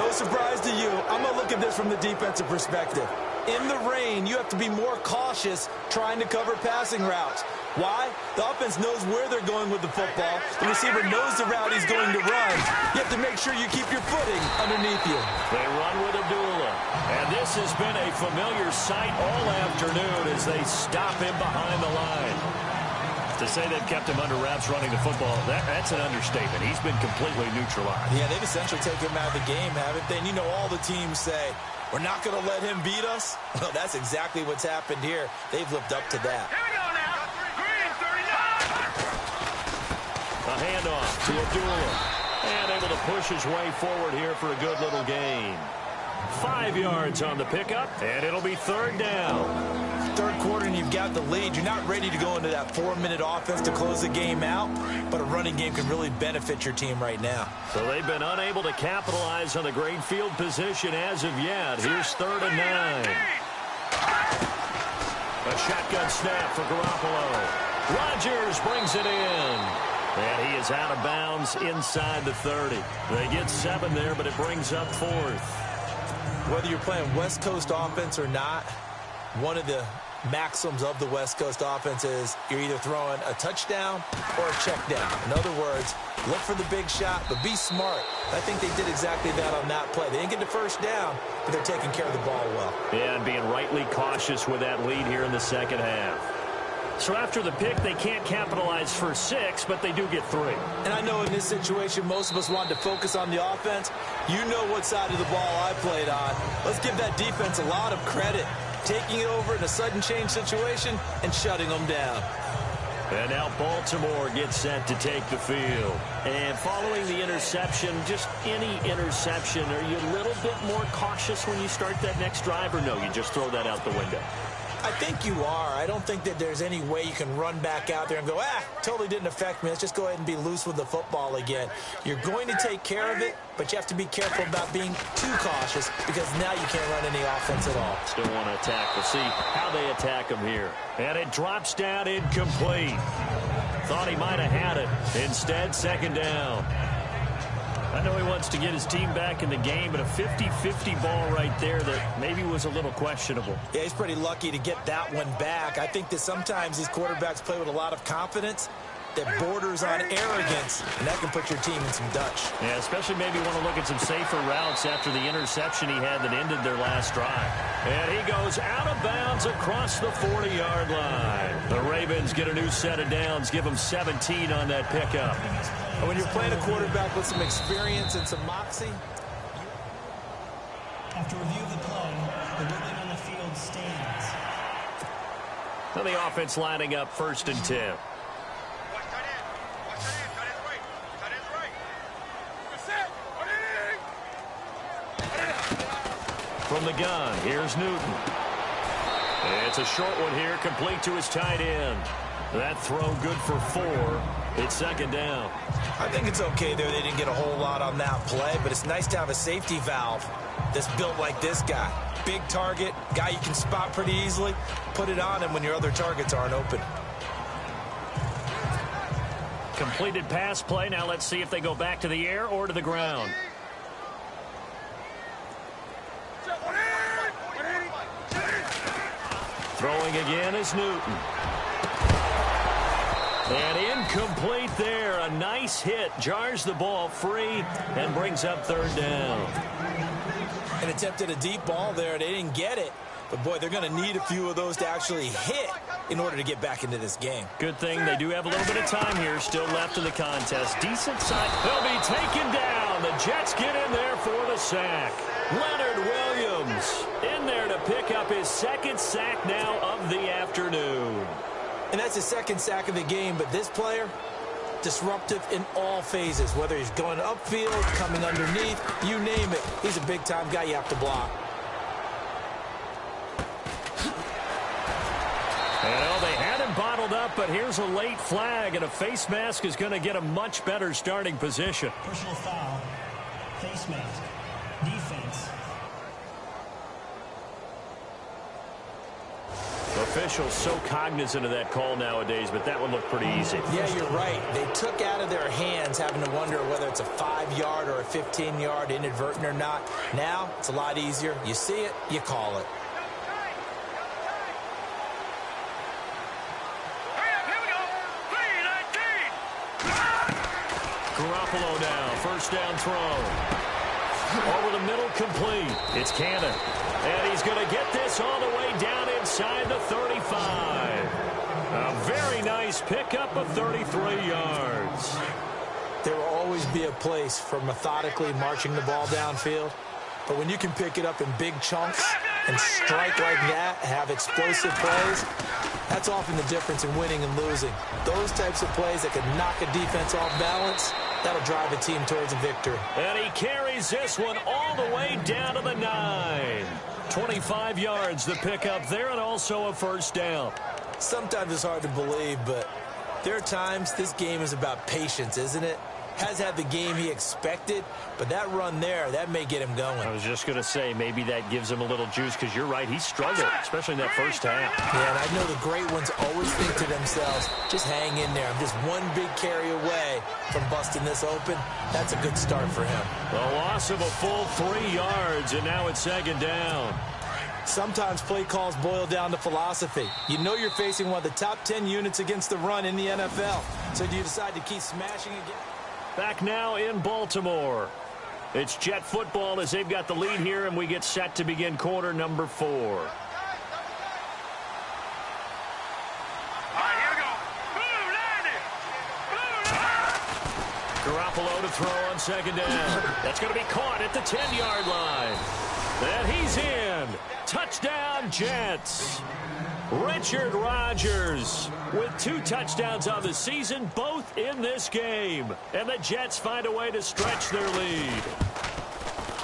No surprise to you. I'm going to look at this from the defensive perspective. In the rain, you have to be more cautious trying to cover passing routes. Why? The offense knows where they're going with the football. The receiver knows the route he's going to run. You have to make sure you keep your footing underneath you. They run with Abdullah. And this has been a familiar sight all afternoon as they stop him behind the line. To say they've kept him under wraps running the football, that's an understatement. He's been completely neutralized. Yeah, they've essentially taken him out of the game, haven't they? And you know all the teams say, we're not going to let him beat us. Well, that's exactly what's happened here. They've lived up to that. A handoff to Abdullah. And able to push his way forward here for a good little gain. 5 yards on the pickup, and it'll be third down. Third quarter, and you've got the lead. You're not ready to go into that 4-minute offense to close the game out, but a running game can really benefit your team right now. So they've been unable to capitalize on the great field position as of yet. Here's 3rd and 9. A shotgun snap for Garoppolo. Rodgers brings it in. And he is out of bounds inside the 30. They get 7 there, but it brings up 4th. Whether you're playing West Coast offense or not, one of the maxims of the West Coast offense is you're either throwing a touchdown or a check down. In other words, look for the big shot, but be smart. I think they did exactly that on that play. They didn't get the first down, but they're taking care of the ball well. Yeah, and being rightly cautious with that lead here in the second half. So after the pick, they can't capitalize for 6, but they do get 3. And I know in this situation, most of us wanted to focus on the offense. You know what side of the ball I played on. Let's give that defense a lot of credit. Taking it over in a sudden change situation and shutting them down. And now Baltimore gets set to take the field. And following the interception, just any interception, are you a little bit more cautious when you start that next drive, or no, you just throw that out the window? I think you are. I don't think that there's any way you can run back out there and go, totally didn't affect me. Let's just go ahead and be loose with the football again. You're going to take care of it, but you have to be careful about being too cautious because now you can't run any offense at all. Still want to attack. We'll see how they attack him here. And it drops down incomplete. Thought he might have had it. Instead, 2nd down. I know he wants to get his team back in the game, but a 50-50 ball right there that maybe was a little questionable. Yeah, he's pretty lucky to get that one back. I think that sometimes these quarterbacks play with a lot of confidence that borders on arrogance, and that can put your team in some Dutch. Yeah, especially maybe want to look at some safer routes after the interception he had that ended their last drive. And he goes out of bounds across the 40-yard line. The Ravens get a new set of downs, give them 17 on that pickup. And when you're playing a quarterback with some experience and some moxie. After review of the play, the ruling on the field stands. So the offense lining up 1st and 10. From the gun, here's Newton. It's a short one here, complete to his tight end. That throw good for 4. It's 2nd down. I think it's okay there. They didn't get a whole lot on that play, but it's nice to have a safety valve that's built like this guy. Big target, guy you can spot pretty easily. Put it on him when your other targets aren't open. Completed pass play. Now let's see if they go back to the air or to the ground. Throwing again is Newton. And incomplete there. A nice hit. Jars the ball free and brings up third down. And attempted a deep ball there. They didn't get it. But, boy, they're going to need a few of those to actually hit in order to get back into this game. Good thing they do have a little bit of time here still left in the contest. Decent side. They'll be taken down. The Jets get in there for the sack. Leonard Williams in there to pick up his second sack now of the afternoon. And that's his second sack of the game. But this player, disruptive in all phases. Whether he's going upfield, coming underneath, you name it. He's a big-time guy you have to block. They had him bottled up, but here's a late flag, and a face mask is going to get a much better starting position. Personal foul. Face mask. Defense. Officials so cognizant of that call nowadays, but that one looked pretty easy. Yeah, you're right. They took out of their hands having to wonder whether it's a 5-yard or a 15-yard inadvertent or not. Now, it's a lot easier. You see it, you call it. Garoppolo now, first down throw. Over the middle, complete. It's Cannon. And he's going to get this all the way down inside the 35. A very nice pickup of 33 yards. There will always be a place for methodically marching the ball downfield. But when you can pick it up in big chunks and strike like that, have explosive plays, that's often the difference in winning and losing. Those types of plays that can knock a defense off balance, that'll drive a team towards a victory. And he carries this one all the way down to the 9. 25 yards, the pickup there, and also a first down. Sometimes it's hard to believe, but there are times this game is about patience, isn't it? Has had the game he expected, but that run there, that may get him going. I was just going to say, maybe that gives him a little juice, because you're right, he struggled, especially in that first half. Yeah, and I know the great ones always think to themselves, just hang in there. I'm just one big carry away from busting this open. That's a good start for him. A loss of a full 3 yards, and now it's second down. Sometimes play calls boil down to philosophy. You know you're facing one of the top 10 units against the run in the NFL. So do you decide to keep smashing again? Back now in Baltimore. It's Jet football as they've got the lead here, and we get set to begin quarter number 4. All right, here we go. Garoppolo to throw on second down. That's going to be caught at the 10-yard line. And he's in. Touchdown, Jets. Richard Rodgers with 2 touchdowns on the season, both in this game. And the Jets find a way to stretch their lead.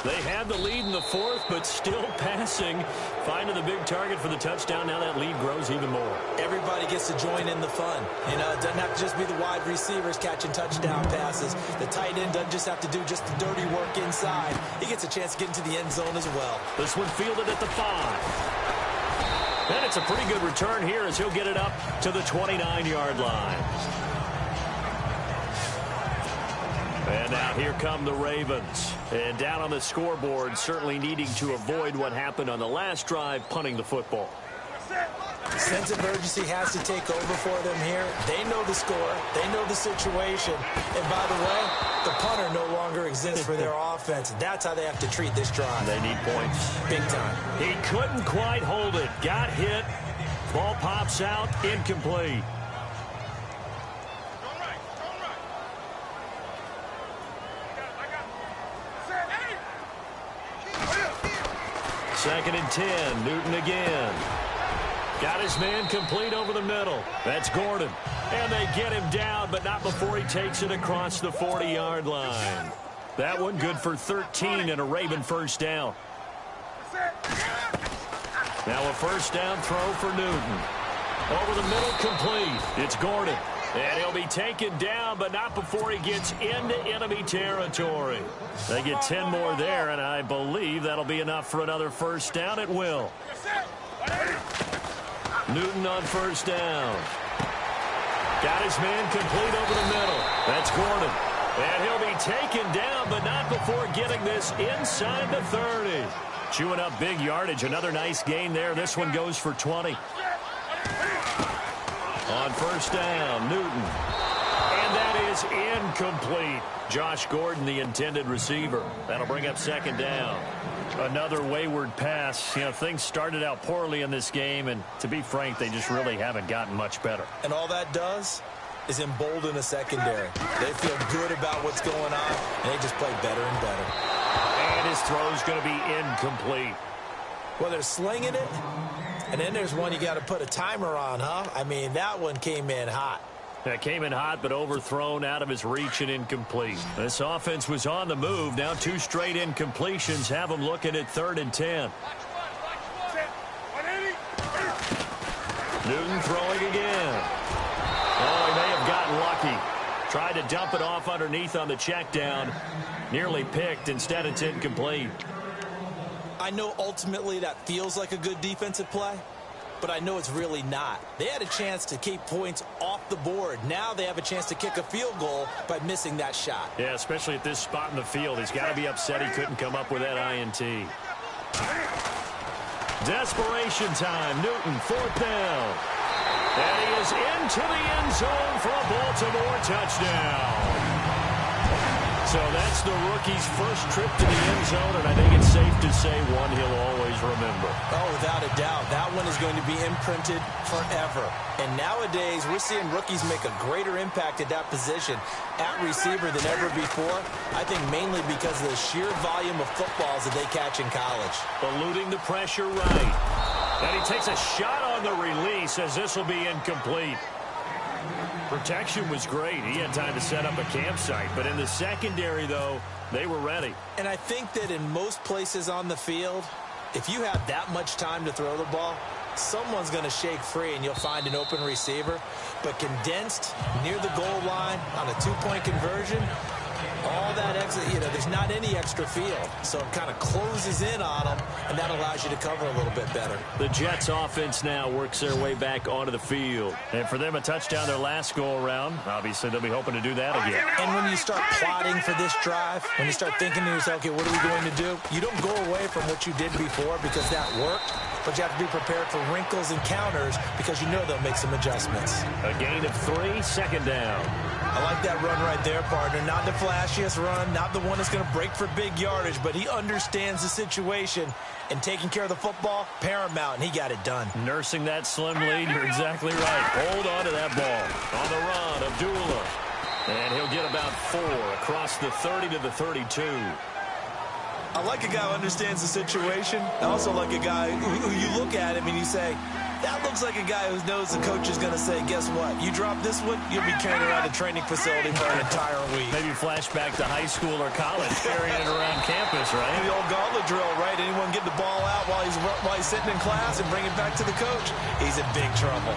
They had the lead in the 4th, but still passing. Finding the big target for the touchdown. Now that lead grows even more. Everybody gets to join in the fun. You know, it doesn't have to just be the wide receivers catching touchdown passes. The tight end doesn't just have to do just the dirty work inside. He gets a chance to get into the end zone as well. This one fielded at the 5. And it's a pretty good return here as he'll get it up to the 29-yard line. And now here come the Ravens. And down on the scoreboard, certainly needing to avoid what happened on the last drive, punting the football. Sense of urgency has to take over for them here. They know the score. They know the situation. And by the way, the punter no longer exists for their offense. That's how they have to treat this drive. They need points. Big time. He couldn't quite hold it. Got hit. Ball pops out. Incomplete. Second and 10. Newton again. Got his man complete over the middle. That's Gordon. And they get him down, but not before he takes it across the 40-yard line. That one good for 13 and a Raven first down. Now a first down throw for Newton. Over the middle, complete. It's Gordon. And he'll be taken down, but not before he gets into enemy territory. They get 10 more there, and I believe that'll be enough for another first down. It will. Newton on first down. Got his man complete over the middle. That's Gordon. And he'll be taken down, but not before getting this inside the 30. Chewing up big yardage. Another nice gain there. This one goes for 20. On first down, Newton. And that is incomplete. Josh Gordon, the intended receiver. That'll bring up second down. Another wayward pass. You know, things started out poorly in this game, and to be frank, they just really haven't gotten much better. And all that does is embolden a secondary. They feel good about what's going on, and they just play better and better. And his throw's going to be incomplete. Well, they're slinging it, and then there's one you got to put a timer on, huh? I mean, that one came in hot. That came in hot, but overthrown, out of his reach, and incomplete. This offense was on the move. Now 2 straight incompletions have them looking at 3rd and 10. Newton throwing again. Oh, he may have gotten lucky. Tried to dump it off underneath on the check down. Nearly picked. Instead, it's incomplete. I know ultimately that feels like a good defensive play, but I know it's really not. They had a chance to keep points off the board. Now they have a chance to kick a field goal by missing that shot. Yeah, especially at this spot in the field. He's got to be upset he couldn't come up with that INT. Desperation time. Newton, 4th down. And he is into the end zone for a Baltimore touchdown. So that's the rookie's first trip to the end zone, and I think it's safe to say one he'll always remember. Oh, without a doubt. That one is going to be imprinted forever. And nowadays, we're seeing rookies make a greater impact at that position at receiver than ever before. I think mainly because of the sheer volume of footballs that they catch in college. Eluding the pressure right. And he takes a shot on the release as this will be incomplete. Protection was great. He had time to set up a campsite. But in the secondary, though, they were ready. And I think that in most places on the field, if you have that much time to throw the ball, someone's going to shake free and you'll find an open receiver. But condensed near the goal line on a 2-point conversion, all that extra, there's not any extra field. So it kind of closes in on them, and that allows you to cover a little bit better. The Jets offense now works their way back onto the field. And for them, a touchdown their last go-around. Obviously, they'll be hoping to do that again. And when you start plotting for this drive, when you start thinking to yourself, okay, what are we going to do? You don't go away from what you did before because that worked. But you have to be prepared for wrinkles and counters because you know they'll make some adjustments. A gain of 3, second down. I like that run right there, partner. Not the flashiest run, not the one that's going to break for big yardage, but he understands the situation, and taking care of the football, paramount, and he got it done. Nursing that slim lead, you're exactly right. Hold on to that ball. On the run, Abdullah. And he'll get about 4 across the 30 to the 32. I like a guy who understands the situation. I also like a guy who you look at him and you say, that looks like a guy who knows the coach is going to say, guess what? You drop this one, you'll be carrying around a training facility for an entire week. Maybe flashback to high school or college, carrying it around campus, right? The old gauntlet drill, right? Anyone get the ball out while he's sitting in class and bring it back to the coach? He's in big trouble.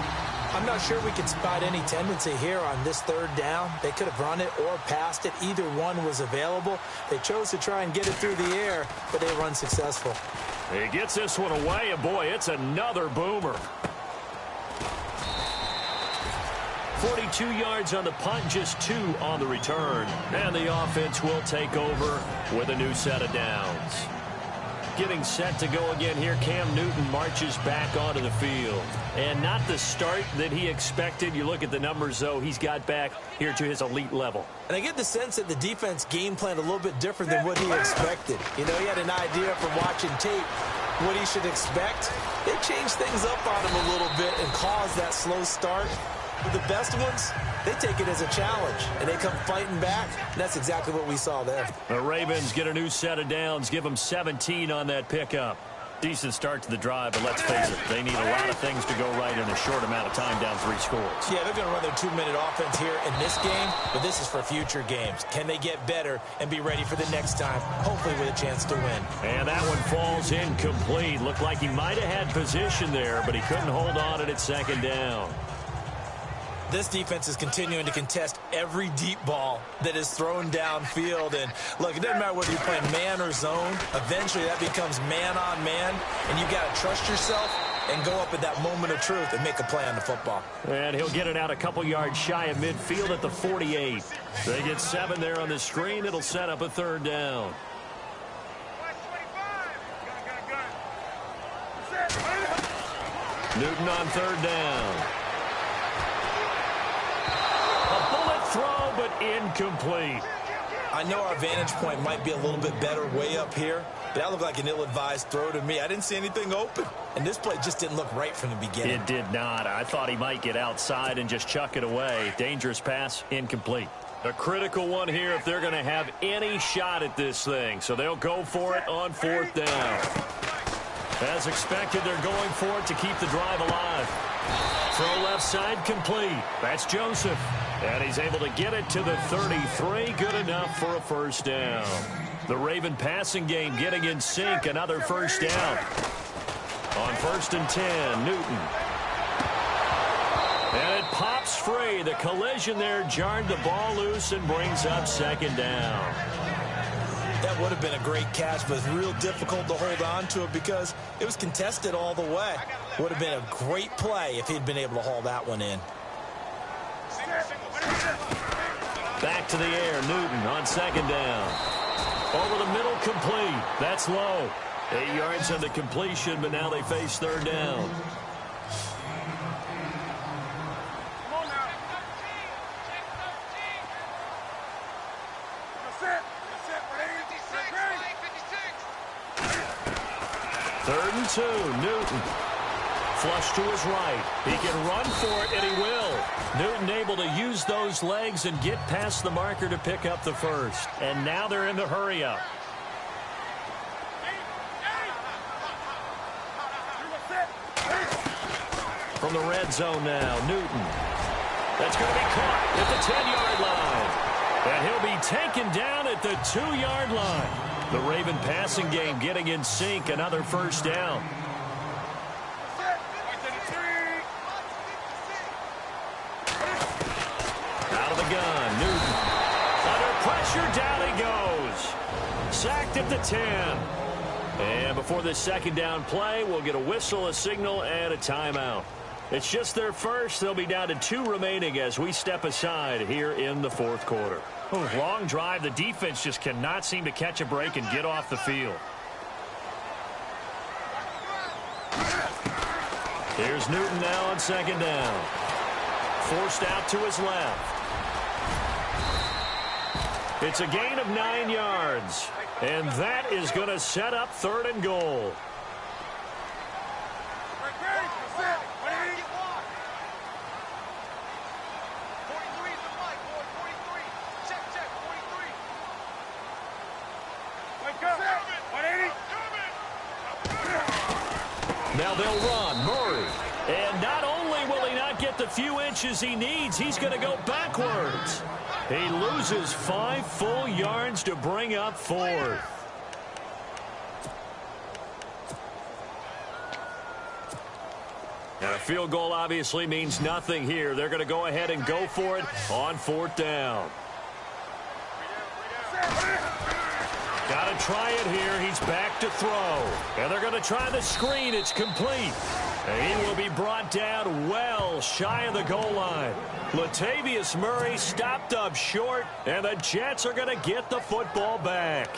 I'm not sure we can spot any tendency here on this 3rd down. They could have run it or passed it. Either one was available. They chose to try and get it through the air, but they were unsuccessful. He gets this one away, and boy, it's another boomer. 42 yards on the punt, just 2 on the return. And the offense will take over with a new set of downs. Getting set to go again here, Cam Newton marches back onto the field. And not the start that he expected. You look at the numbers, though, he's got back here to his elite level. And I get the sense that the defense game planned a little bit different than what he expected. He had an idea from watching tape what he should expect. They changed things up on him a little bit and caused that slow start. But the best ones, they take it as a challenge, and they come fighting back. And that's exactly what we saw there. The Ravens get a new set of downs, give them 17 on that pickup. Decent start to the drive, but let's face it, they need a lot of things to go right in a short amount of time, down 3 scores. Yeah, they're going to run their 2-minute offense here in this game, but this is for future games. Can they get better and be ready for the next time, hopefully with a chance to win? And that one falls incomplete. Looked like he might have had position there, but he couldn't hold on at 2nd down. This defense is continuing to contest every deep ball that is thrown downfield. And, look, it doesn't matter whether you're playing man or zone. Eventually, that becomes man-on-man, and you've got to trust yourself and go up at that moment of truth and make a play on the football. And he'll get it out a couple yards shy of midfield at the 48. They get 7 there on the screen. It'll set up a 3rd down. Newton on third down. A bullet throw, but incomplete. I know our vantage point might be a little bit better way up here, but that looked like an ill-advised throw to me. I didn't see anything open, and this play just didn't look right from the beginning. It did not. I thought he might get outside and just chuck it away. Dangerous pass, incomplete. A critical one here if they're going to have any shot at this thing. So they'll go for it on fourth down. As expected, they're going for it to keep the drive alive. Throw left side complete. That's Joseph. And he's able to get it to the 33. Good enough for a first down. The Raven passing game getting in sync. Another first down. On 1st and 10, Newton. And it pops free. The collision there jarred the ball loose and brings up second down. That would have been a great catch, but it's real difficult to hold on to it because it was contested all the way. Would have been a great play if he'd been able to haul that one in. Back to the air, Newton on second down. Over the middle, complete. That's low. 8 yards on the completion, but now they face third down. Third and 2, Newton. Flush to his right. He can run for it, and he will. Newton able to use those legs and get past the marker to pick up the first. And now they're in the hurry-up. From the red zone now, Newton. That's going to be caught at the 10-yard line. And he'll be taken down at the 2-yard line. The Raven passing game getting in sync. Another first down. Out of the gun, Newton. Under pressure, down he goes. Sacked at the 10. And before this second down play, we'll get a whistle, a signal, and a timeout. It's just their first. They'll be down to 2 remaining as we step aside here in the fourth quarter. Long drive. The defense just cannot seem to catch a break and get off the field. Here's Newton now on second down. Forced out to his left. It's a gain of 9 yards. And that is going to set up third and goal. Now they'll run. Murray. And not only will he not get the few inches he needs, he's going to go backwards. He loses 5 full yards to bring up fourth. And a field goal obviously means nothing here. They're going to go ahead and go for it on fourth down. Got to try it here. He's back to throw. And they're going to try the screen. It's complete. And he will be brought down well shy of the goal line. Latavius Murray stopped up short, and the Jets are going to get the football back.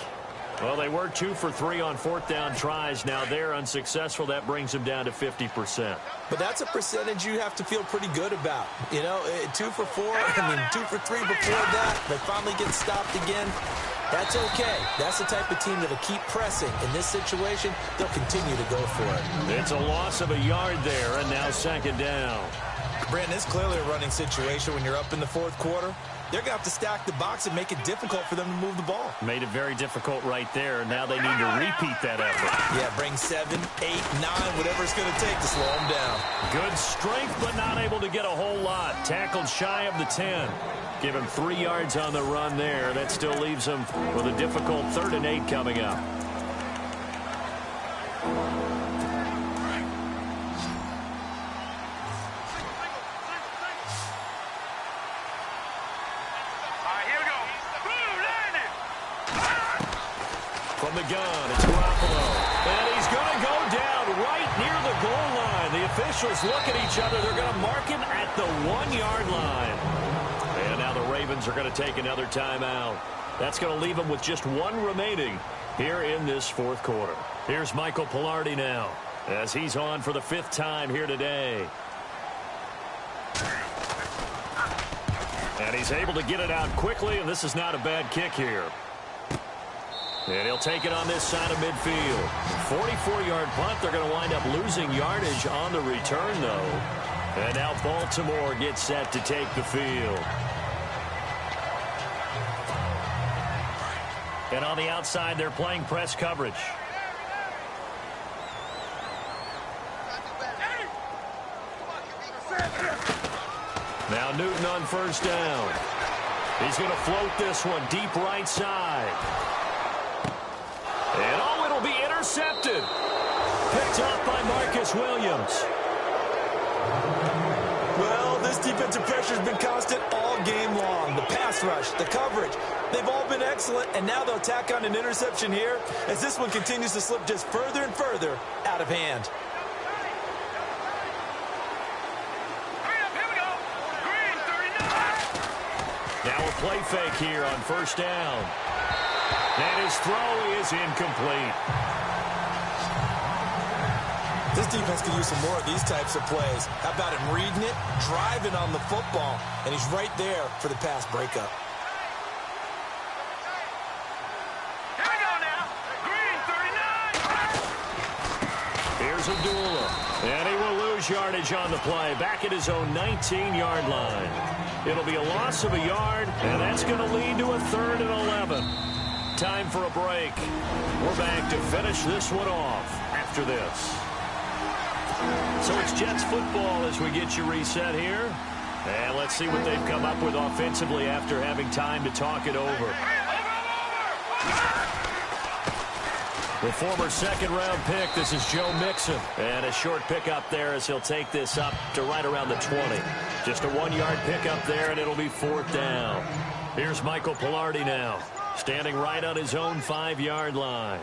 Well, they were 2 for 3 on fourth down tries. Now they're unsuccessful. That brings them down to 50%. But that's a percentage you have to feel pretty good about. You know, 2 for 4, 2 for 3 before that. They finally get stopped again. That's okay. That's the type of team that'll keep pressing. In this situation, they'll continue to go for it. It's a loss of a yard there, and now second down. Brandon, it's clearly a running situation when you're up in the fourth quarter. They're going to have to stack the box and make it difficult for them to move the ball. Made it very difficult right there. Now they need to repeat that effort. Yeah, bring 7, 8, 9, whatever it's going to take to slow them down. Good strength, but not able to get a whole lot. Tackled shy of the 10. Give him 3 yards on the run there. That still leaves him with a difficult 3rd and 8 coming up. From the gun, it's Garoppolo. And he's going to go down right near the goal line. The officials look at each other. They're going to mark him at the 1-yard line. And now the Ravens are going to take another timeout. That's going to leave them with just 1 remaining here in this fourth quarter. Here's Michael Palardy now. as he's on for the 5th time here today. And he's able to get it out quickly, and this is not a bad kick here. And he'll take it on this side of midfield. 44-yard punt. They're going to wind up losing yardage on the return, though. And now Baltimore gets set to take the field. And on the outside, they're playing press coverage. Now Newton on first down. He's going to float this one deep right side. And oh, it'll be intercepted. Picked up by Marcus Williams. Well, this defensive pressure has been constant all game long. The pass rush, the coverage, they've all been excellent, and now they'll tack on an interception here as this one continues to slip just further and further out of hand. Now a play fake here on first down. And his throw is incomplete. This defense could use some more of these types of plays. How about him reading it, driving on the football, and he's right there for the pass breakup. Here we go now. Green 39. Here's Abdullah. And he will lose yardage on the play. Back at his own 19-yard line. It'll be a loss of a yard, and that's going to lead to a 3rd and 11. Time for a break. We're back to finish this one off after this. So it's Jets football as we get you reset here. And let's see what they've come up with offensively after having time to talk it over. The former 2nd-round pick, this is Joe Mixon. And a short pickup there as he'll take this up to right around the 20. Just a 1-yard pickup there, and it'll be 4th down. Here's Michael Pilardi now, standing right on his own 5-yard line.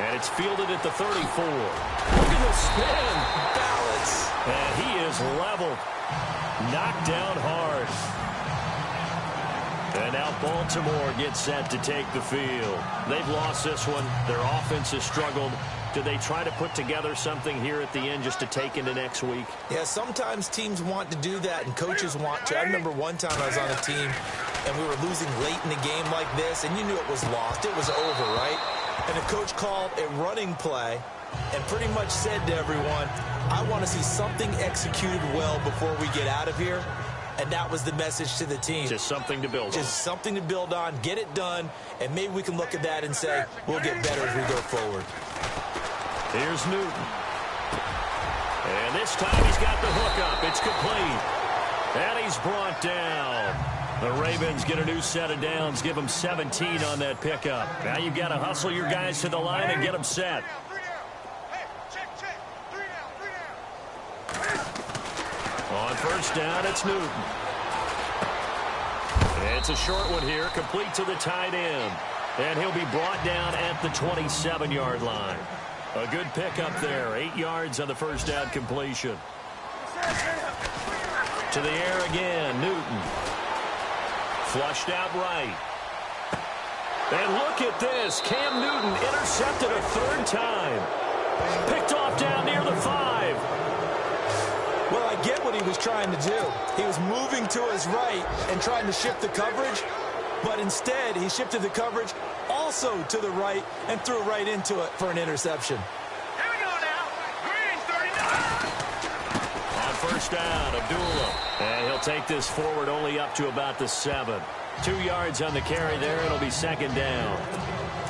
And it's fielded at the 34. Look at the spin. Balance. And he is leveled. Knocked down hard. And now Baltimore gets set to take the field. They've lost this one. Their offense has struggled. Do they try to put together something here at the end just to take into next week? Yeah, sometimes teams want to do that, and coaches want to. I remember one time I was on a team, and we were losing late in the game like this, and you knew it was lost. It was over, right? And the coach called a running play and pretty much said to everyone, I want to see something executed well before we get out of here. And that was the message to the team. Just something to build on. Just something to build on, get it done, and maybe we can look at that and say, we'll get better as we go forward. Here's Newton. And this time he's got the hook up. It's complete. And he's brought down. The Ravens get a new set of downs, give them 17 on that pickup. Now you've got to hustle your guys to the line and get them set. On first down, it's Newton. It's a short one here, complete to the tight end. And he'll be brought down at the 27-yard line. A good pickup there, 8 yards on the first down completion. To the air again, Newton. Flushed out right. And look at this. Cam Newton intercepted a 3rd time. Picked off down near the 5. Well, I get what he was trying to do. He was moving to his right and trying to shift the coverage, but instead he shifted the coverage also to the right and threw right into it for an interception. Here we go now. Green 39. On first down, Abdullah. And he'll take this forward only up to about the 7. 2 yards on the carry there. It'll be 2nd down.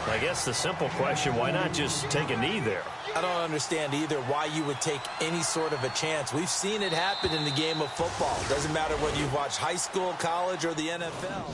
I guess the simple question, why not just take a knee there? I don't understand either why you would take any sort of a chance. We've seen it happen in the game of football. Doesn't matter whether you've watched high school, college, or the NFL.